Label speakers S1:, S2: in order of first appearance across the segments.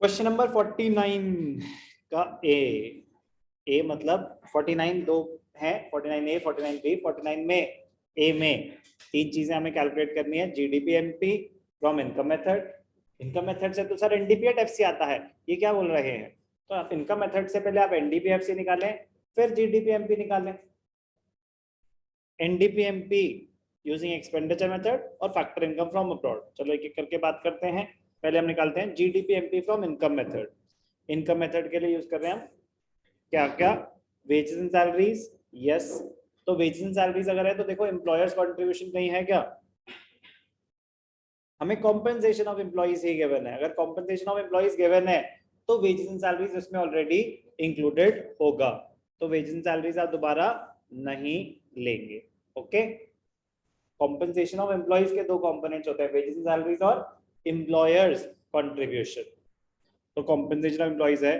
S1: Question number 49 का ए मतलब 49 दो है, 49 ए 49 बी। 49 में ए में तीन चीजें हमें कैलकुलेट करनी है। GDP MP from income method. Income method से तो सर एनडीपीएट एफसी आता है, ये क्या बोल रहे हैं? तो आप इनकम मेथड से पहले आप एनडीपी एफसी निकालें, फिर जीडीपी एमपी निकालें। NDP MP using expenditure method और फैक्टर इनकम फ्रॉम अब्रॉड। चलो एक एक करके बात करते हैं। पहले हम निकालते हैं GDP MP from income method. Income method के लिए यूज कर रहे हैं हम क्या क्या? Wages and salaries. यस, तो वेजेस एंड सैलरीज अगर है तो देखो एम्प्लॉयर्स कंट्रीब्यूशन कहीं है क्या? हमें compensation of employees he given है। अगर कॉम्पेंसेशन ऑफ एम्प्लॉइज गिवन है तो वेजेस एंड सैलरीज इसमें ऑलरेडी इंक्लूडेड होगा, तो वेजेस एंड सैलरीज आप दोबारा नहीं लेंगे। ओके, कॉम्पेंसेशन ऑफ एम्प्लॉइज के दो कंपोनेंट्स होते हैं, वेजेस एंड सैलरीज और एम्प्लॉयर्स कंट्रीब्यूशन। तो कॉम्पेंसेशन ऑफ एम्प्लॉइज है।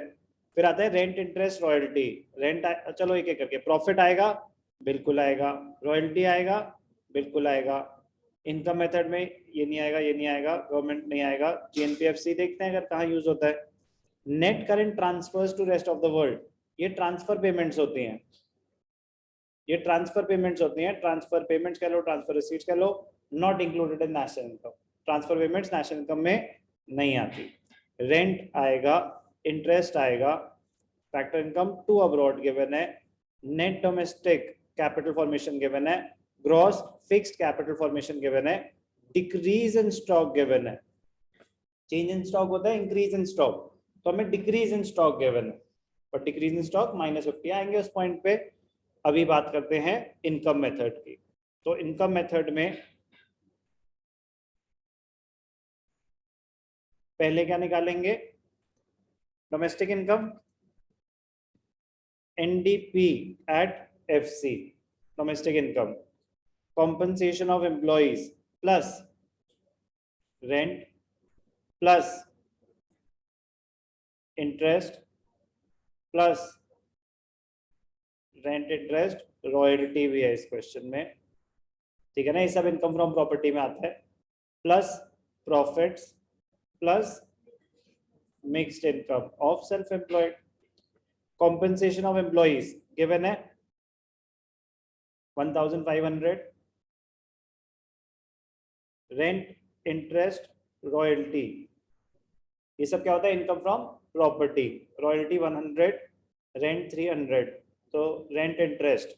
S1: फिर आता है रेंट इंटरेस्ट रॉयल्टी। रेंट चलो एक एक करके। प्रॉफिट आएगा, बिल्कुल आएगा। रॉयल्टी आएगा, बिल्कुल आएगा। इनकम मेथड में ये नहीं आएगा, ये नहीं आएगा, गवर्नमेंट नहीं आएगा। जीएनपीएफसी देखते हैं अगर कहाँ यूज होता है। Net current transfers to rest of the world, ये ट्रांसफर पेमेंट्स होती हैं। ये ट्रांसफर पेमेंट्स होती हैं, ट्रांसफर पेमेंट्स कह लो, ट्रांसफर रिसीट्स कह लो, not included in national income. Transfer payments national income में नहीं आती। रेंट आएगा, इंटरेस्ट आएगा, factor income to abroad given है, net domestic capital formation given है, gross fixed capital formation given है, डिक्रीज इन स्टॉक गिवन है। चेंज इन स्टॉक होता है इंक्रीज इन स्टॉक, तो हमें डिक्रीज इन स्टॉक गिवन है, और डिक्रीज इन स्टॉक -50 आएंगे उस पॉइंट पे। अभी बात करते हैं इनकम मेथड की। तो इनकम मेथड में पहले क्या निकालेंगे? Domestic income, NDP at FC, domestic income, compensation of employees plus rent plus interest plus rent interest royalty भी है इस क्वेश्चन में, ठीक है ना? ये सब इनकम फ्रॉम प्रॉपर्टी में आता है, plus profits plus mixed income of self employed. Compensation of employees given है 1500, रेंट इंटरेस्ट रॉयल्टी, ये सब क्या होता है? Income from property. Royalty 100, rent 300, तो रेंट इंटरेस्ट,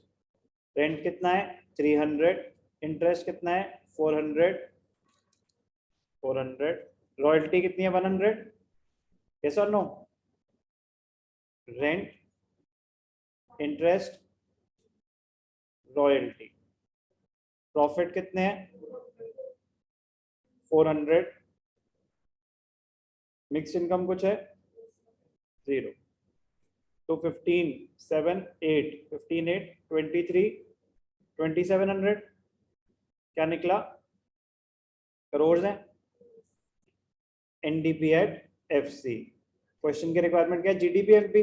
S1: रेंट कितना है? 300, इंटरेस्ट कितना है? 400, 400, रॉयल्टी कितनी है? 100। यस और no? Rent, interest, royalty. Profit कितने हैं? 400, मिक्स इनकम कुछ है? 0। तो 15 7 8 15 8 23 2700 क्या निकला? करोड़ है। NDP at FC. क्वेश्चन की रिक्वायरमेंट क्या है? GDP MP.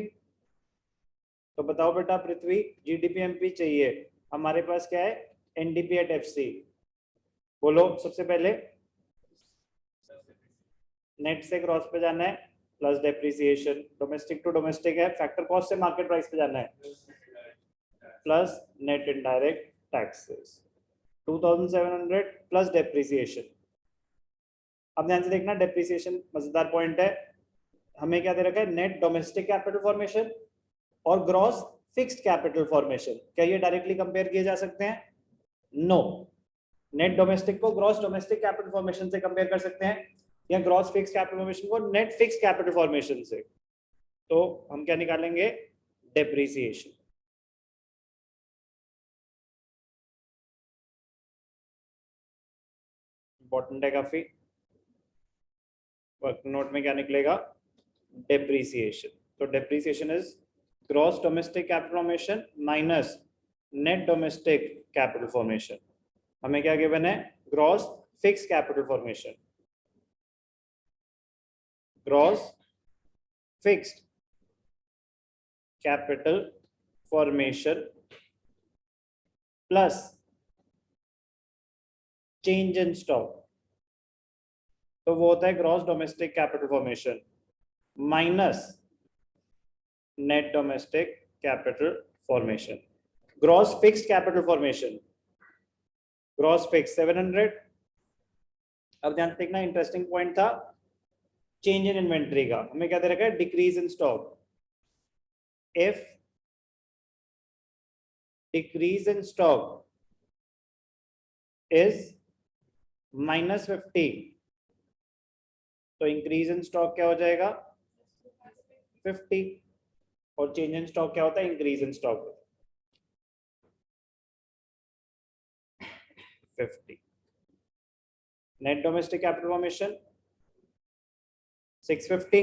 S1: तो बताओ बेटा पृथ्वी, जीडीपी एमपी चाहिए, हमारे पास क्या है? NDP at FC. बोलो सबसे पहले। नेट से क्रॉस पे जाना है, plus depreciation, domestic to domestic है, फैक्टर कॉस्ट से मार्केट प्राइस पे जाना है, plus net indirect taxes 2700 plus depreciation. अब ध्यान से देखना, डेप्रिसिएशन मजेदार पॉइंट है। हमें क्या दे रखा है? नेट डोमेस्टिक कैपिटल फॉर्मेशन और ग्रॉस फिक्स्ड कैपिटल फॉर्मेशन। क्या ये डायरेक्टली कंपेयर किए जा सकते हैं? नो। नेट डोमेस्टिक को ग्रॉस डोमेस्टिक कैपिटल फॉर्मेशन से कंपेयर कर सकते हैं, या ग्रॉस फिक्स्ड कैपिटल फॉर्मेशन को नेट फिक्स्ड कैपिटल फॉर्मेशन से। तो हम क्या निकालेंगे? डेप्रिसिएशन। इंपॉर्टेंट है काफी। वर्क नोट में क्या निकलेगा? डेप्रिसिएशन। तो depreciation is gross domestic capital formation minus net domestic capital formation. हमें क्या गिवन है? Gross fix capital formation, gross fixed capital formation plus change in stock, तो वो होता है gross domestic capital formation. Minus net domestic capital formation, gross fixed capital formation, gross fix 700। अब ध्यान से देखना, इंटरेस्टिंग पॉइंट था चेंज इन इन्वेंट्री का, हमें क्या दे रखा है, decrease in stock. If decrease in stock is -50, तो इंक्रीज इन स्टॉक क्या हो जाएगा 50, और चेंज इन स्टॉक क्या होता है, increase in stock 50। Net domestic capital formation 650,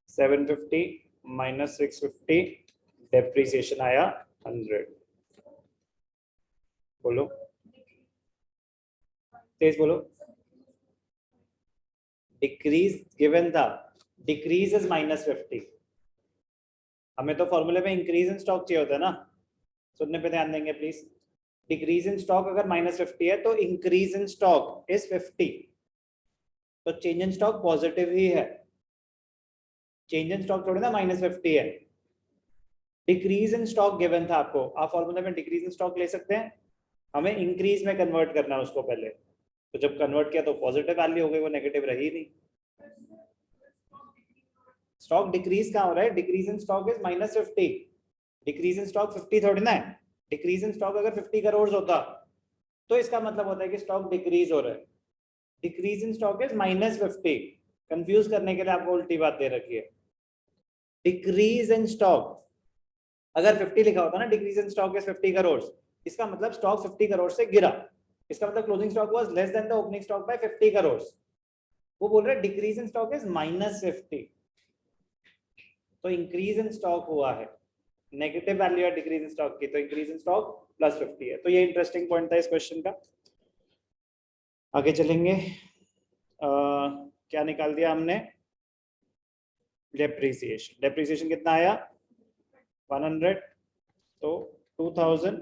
S1: 750 minus 650, depreciation आया 100। बोलो, तेज बोलो। डिक्रीज गिवन था, डिक्रीज इज -50, हमें तो फॉर्मूले में इंक्रीज इन स्टॉक चाहिए होता है ना, सुनने पे ध्यान देंगे प्लीज। डिक्रीज इन स्टॉक अगर -50 है तो इंक्रीज इन स्टॉक इज 50, तो चेंज इन स्टॉक पॉजिटिव ही है, चेंज इन स्टॉक थोड़ी ना -50 है। डिक्रीज इन स्टॉक गिवन था आपको, आप फॉर्मूले में डिक्रीज इन स्टॉक ले सकते हैं, हमें इंक्रीज में कन्वर्ट करना है उसको पहले, तो जब कन्वर्ट किया तो पॉजिटिव वैल्यू हो गई, वो नेगेटिव रही नहीं। स्टॉक डिक्रीज कहाँ हो रहा है, decrease in stock is -50, decrease in stock 50 थोड़ी ना है, डिक्रीज इन स्टॉक अगर 50 करोड़ होता तो इसका मतलब होता है कि स्टॉक डिक्रीज हो रहा है, decrease in stock is -50, confuse करने के लिए आपको उल्टी बात दे रखी है। डिक्रीज इन स्टॉक अगर 50 लिखा होता ना, decrease in stock is 50 crore, इसका मतलब स्टॉक 50 करोड़ से गिरा, इसका मतलब closing stock was less than the opening stock by 50 crore. वो बोल रहा है डिक्रीज इन स्टॉक इज -50, तो इंक्रीज इन स्टॉक हुआ है, नेगेटिव वैल्यू है डिक्रीज इन स्टॉक की, तो इंक्रीज इन स्टॉक +50 है। तो ये इंटरेस्टिंग पॉइंट था इस क्वेश्चन का। आगे चलेंगे, क्या निकाल दिया हमने, डेप्रिसिएशन, डेप्रिसिएशन कितना आया 100, तो 2000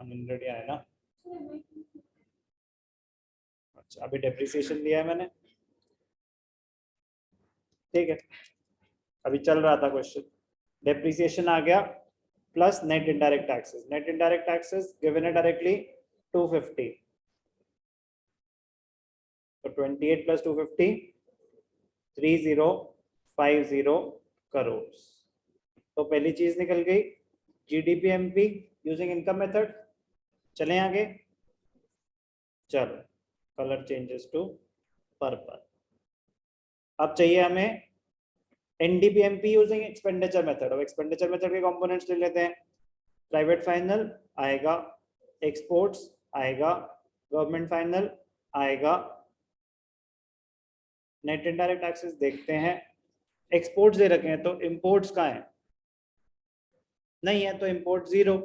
S1: 100 ही आया ना। अच्छा, अभी डेप्रिसिएशन दिया है मैंने, ठीक है, अभी चल रहा था क्वेश्चन, डेप्रिसिएशन आ गया plus net indirect taxes, net indirect taxes given है डायरेक्टली 250, तो 28 + 250 3050 करोड़। तो पहली चीज निकल गई GDP MP using income method. चलें आगे, चलो कलर चेंजेस टू पर्पल। अब चाहिए हमें एनडीपीएमपी यूजिंग एक्सपेंडिचर मेथड। अब एक्सपेंडिचर मेथड के कंपोनेंट्स ले लेते हैं, प्राइवेट फाइनल आएगा, एक्सपोर्ट्स आएगा, गवर्नमेंट फाइनल आएगा, नेट इनडायरेक्ट टैक्सेस देखते हैं, एक्सपोर्ट्स दे रखे हैं तो इंपोर्ट्स कहाँ है, नहीं है तो इंपोर्ट 0,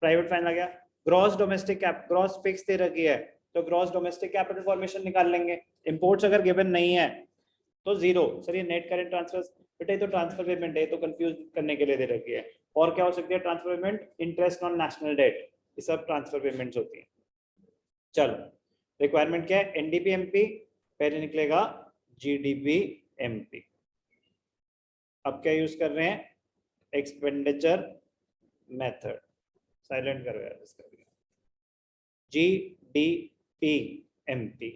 S1: प्राइवेट फाइनल आ गया, gross domestic cap, gross fix दे रखी है तो ग्रॉस डोमेस्टिक कैपिटल फॉर्मेशन निकाल लेंगे, इंपोर्ट्स अगर गिवन नहीं है तो 0। सर ये नेट करेंट ट्रांसफर, बेटा ये तो ट्रांसफर पेमेंट है, तो कंफ्यूज करने के लिए दे रखी है, और क्या हो सकती है transfer payment, interest on national debt, ये सब ट्रांसफर पेमेंट्स होती है। चलो रिक्वायरमेंट क्या है, एनडीपीएमपी, पहले निकलेगा जीडीपी एमपी। अब क्या यूज कर रहे हैं, एक्सपेंडिचर मेथड, साइलेंट करो यार इसका, GDP MP,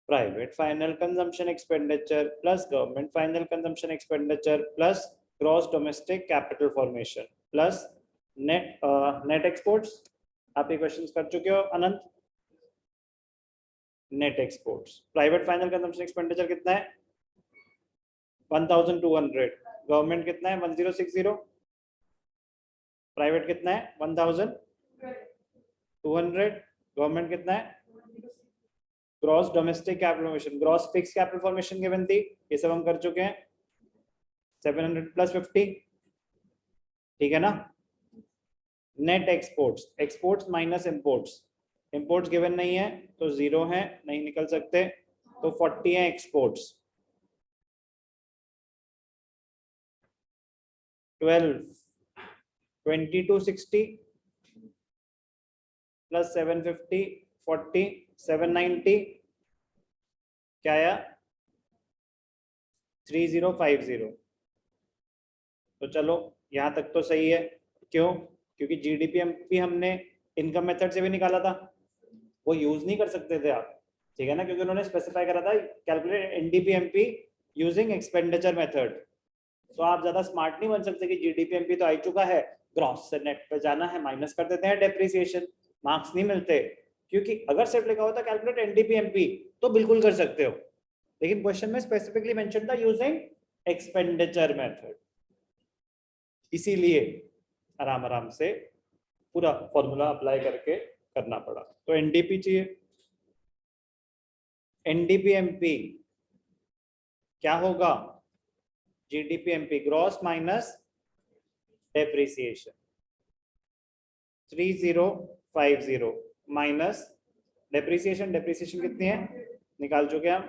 S1: private final consumption expenditure plus government final consumption expenditure plus gross domestic capital formation plus net exports. आप ये क्वेश्चंस कर चुके हो Anant, net exports, private final consumption expenditure कितना है 1200, गवर्नमेंट कितना है 1060, प्राइवेट कितना है 1200, गवर्नमेंट कितना है, gross domestic capital formation, gross fix capital formation given थी, ये सब हम कर चुके हैं, 700 + 50, ठीक है ना। Net exports, exports minus imports, imports given नहीं है तो 0 है, नहीं निकल सकते, तो 40 है एक्सपोर्ट्स, 12 2260 प्लस 750 40 790 क्या आया 3050। तो चलो यहाँ तक तो सही है। क्यों? क्योंकि जीडीपीएमपी हमने इनकम मेथड से भी निकाला था, वो यूज नहीं कर सकते थे आप, ठीक है ना, क्योंकि उन्होंने स्पेसिफाई करा था कैलकुलेट एनडीपीएमपी यूजिंग एक्सपेंडिचर मेथड। तो आप ज्यादा स्मार्ट नहीं बन सकते कि जीडीपीएमपी तो आ चुका है, ग्रॉस से नेट पे जाना है, माइनस कर देते हैं डेप्रिसिएशन, मार्क्स नहीं मिलते। क्योंकि अगर सिर्फ लिखा होता कैलकुलेट एनडीपीएमपी तो बिल्कुल कर सकते हो, लेकिन क्वेश्चन में स्पेसिफिकली मेंशन था यूजिंग एक्सपेंडिचर मेथड, इसीलिए आराम आराम से पूरा फॉर्मूला अप्लाई करके करना पड़ा। तो एनडीपी चाहिए, एनडीपीएमपी क्या होगा, जीडीपीएमपी gross minus depreciation 3050 minus depreciation, depreciation कितनी है निकाल चुके हम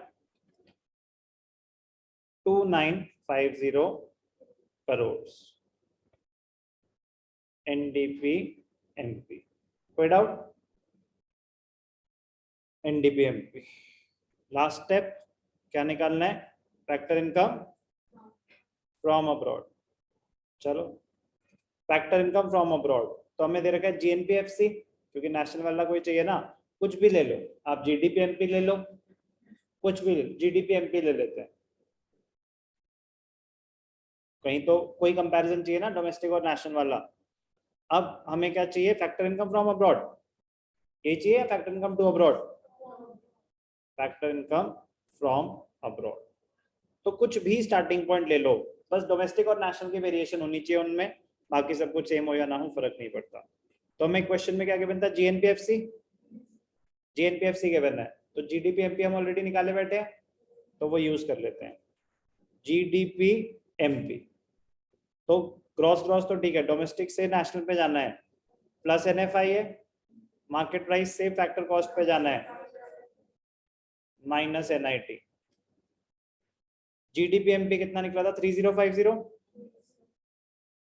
S1: 2950 करोड़। एनडीपीएमपी कोई डाउट? एनडीपीएमपी लास्ट स्टेप क्या निकालना है, फैक्टर इनकम फ्रॉम अब्रॉड। चलो फैक्टर इनकम फ्रॉम अब्रॉड तो हमें दे रखा है जीएनपीएफसी, क्योंकि नेशनल वाला कोई चाहिए ना, कुछ भी ले लो आप, जीडीपीएमपी ले लो, कुछ भी जीडीपीएमपी ले लेते हैं, कहीं तो कोई कंपैरिजन चाहिए ना डोमेस्टिक और नेशनल वाला। अब हमें क्या चाहिए, फैक्टर इनकम फ्रॉम अब्रॉड, ये चाहिए factor income to abroad, factor income from abroad. तो कुछ भी स्टार्टिंग पॉइंट ले लो, बस डोमेस्टिक और नेशनल की वेरिएशन होनी चाहिए उनमें, बाकी सब कुछ सेम हो या ना हो फर्क नहीं पड़ता। तो हमें क्वेश्चन में क्या गिवन था, जीएनपीएफसी, जीएनपीएफसी गिवन है, तो जीडीपीएमपी हम ऑलरेडी निकाले बैठे हैं तो वो यूज कर लेते हैं, जीडीपीएमपी। तो ग्रॉस ग्रॉस तो ठीक है, डोमेस्टिक से नेशनल पे जाना है, प्लस एनएफआईए, मार्केट प्राइस से फैक्टर कॉस्ट पे जाना है, माइनस एनआईटी। जीडीपीएमपी कितना निकला था 3050,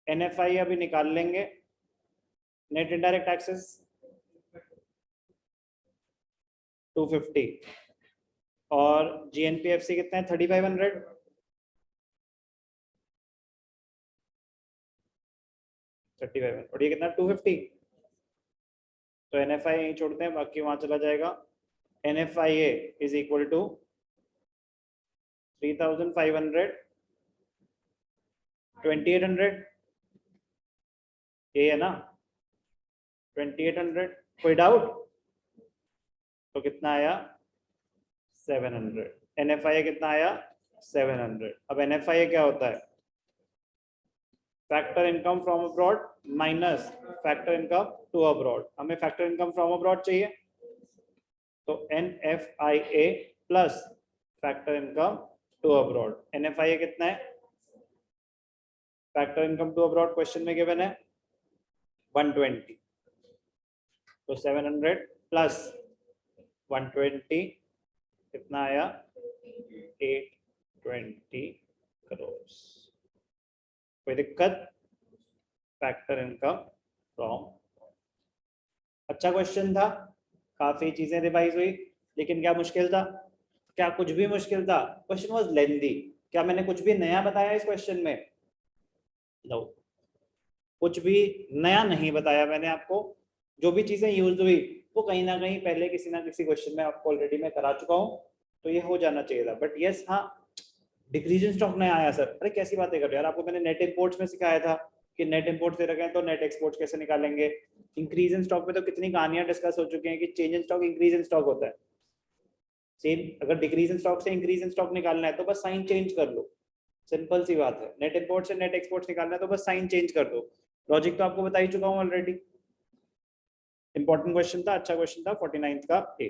S1: एनएफआई अभी निकाल लेंगे, नेट इनडायरेक्ट टैक्सेस 250 और जीएनपीएफसी कितना है 3500, और ये कितना 250। तो एनएफआई यहीं छोड़ते हैं, बाकी वहां चला जाएगा, एनएफआईए इज इक्वल टू 3500 2800, ये है ना 2800, कोई डाउट? तो कितना आया 700, एनएफआईए कितना आया 700। अब एनएफआईए क्या होता है, factor income from abroad minus factor income to abroad. हमें फैक्टर इनकम फ्रॉम अब्रॉड चाहिए, तो NFIA plus factor income to abroad. NFIA कितना है, factor income to abroad question में गिवन है 120, तो 700 प्लस 120 कितना आया 820 करोड़। कोई दिक्कत? फैक्टर इनकम फ्रॉम, अच्छा क्वेश्चन था, काफी चीजें रिवाइज हुई, लेकिन क्या मुश्किल था, क्या कुछ भी मुश्किल था? क्वेश्चन वाज लेंथी, क्या मैंने कुछ भी नया बताया इस क्वेश्चन में? नो, कुछ भी नया नहीं बताया मैंने आपको, जो भी चीजें यूज हुई वो कहीं ना कहीं पहले किसी ना किसी क्वेश्चन में आपको ऑलरेडी मैं करा चुका हूँ, तो ये हो जाना चाहिए था। बट यस हाँ, डिक्रीज इन स्टॉक नया आया सर, अरे कैसी बातें कर रहे हो यार, आपको मैंने नेट इंपोर्ट्स में सिखाया था कि नेट इंपोर्ट दे रखे हैं तो नेट एक्सपोर्ट कैसे निकालेंगे। इंक्रीज इन स्टॉक में तो कितनी कहानियां डिस्कस हो चुकी हैं कि change in stock increase in stock होता है, सेम अगर डिक्रीज इन स्टॉक से इंक्रीज इन स्टॉक निकालना है तो बस साइन चेंज कर लो, सिंपल सी बात है। नेट इंपोर्ट से नेट एक्सपोर्ट निकालना है तो बस साइन चेंज कर दो, लॉजिक तो आपको बता ही चुका हूँ ऑलरेडी। इंपॉर्टेंट क्वेश्चन था, अच्छा क्वेश्चन था 49th का ए।